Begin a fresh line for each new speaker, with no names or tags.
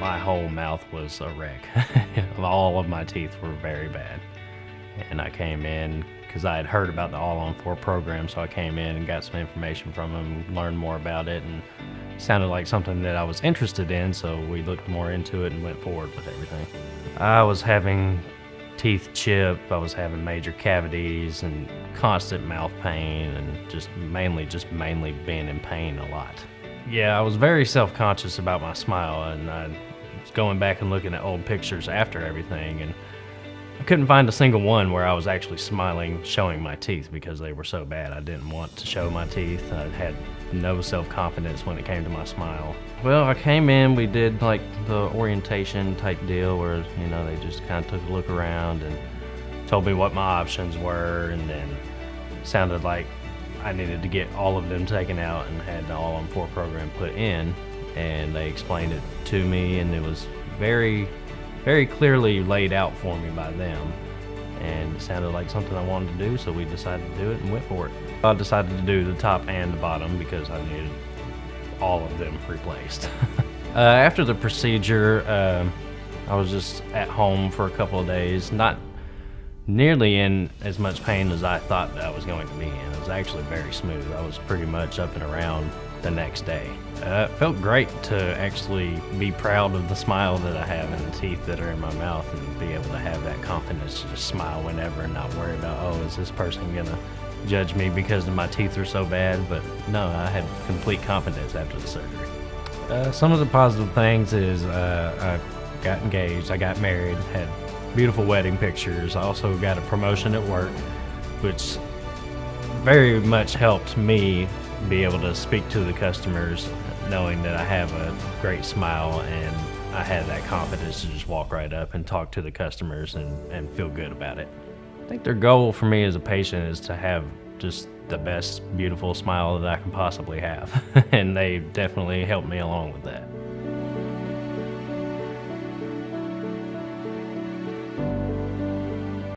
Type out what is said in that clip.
my whole mouth was a wreck. All of my teeth were very bad. And I came in because I had heard about the all-on-4 program, so I came in and got some information from them, learned more about it, and it sounded like something that I was interested in, so we looked more into it and went forward with everything. I was having teeth chip, I was having major cavities and constant mouth pain, and just mainly being in pain a lot. Yeah, I was very self-conscious about my smile, and I was going back and looking at old pictures after everything, and I couldn't find a single one where I was actually smiling, showing my teeth, because they were so bad. I didn't want to show my teeth. I had no self-confidence when it came to my smile. Well, I came in, we did like the orientation type deal where, you know, they just kind of took a look around and told me what my options were, and then sounded like I needed to get all of them taken out and had the all-on-4 program put in, and they explained it to me, and it was very clearly laid out for me by them, and it sounded like something I wanted to do, so we decided to do it and went for it. I decided to do the top and the bottom because I needed all of them replaced. After the procedure, I was just at home for a couple of days, not nearly in as much pain as I thought that I was going to be in. It was actually very smooth. I was pretty much up and around the next day. It felt great to actually be proud of the smile that I have and the teeth that are in my mouth, and be able to have that confidence to just smile whenever and not worry about, oh, is this person gonna judge me because my teeth are so bad? But no, I had complete confidence after the surgery. Some of the positive things is I got engaged, I got married, had beautiful wedding pictures. I also got a promotion at work, which very much helped me be able to speak to the customers, knowing that I have a great smile, and I had that confidence to just walk right up and talk to the customers and feel good about it. I think their goal for me as a patient is to have just the best beautiful smile that I can possibly have, and they definitely helped me along with that.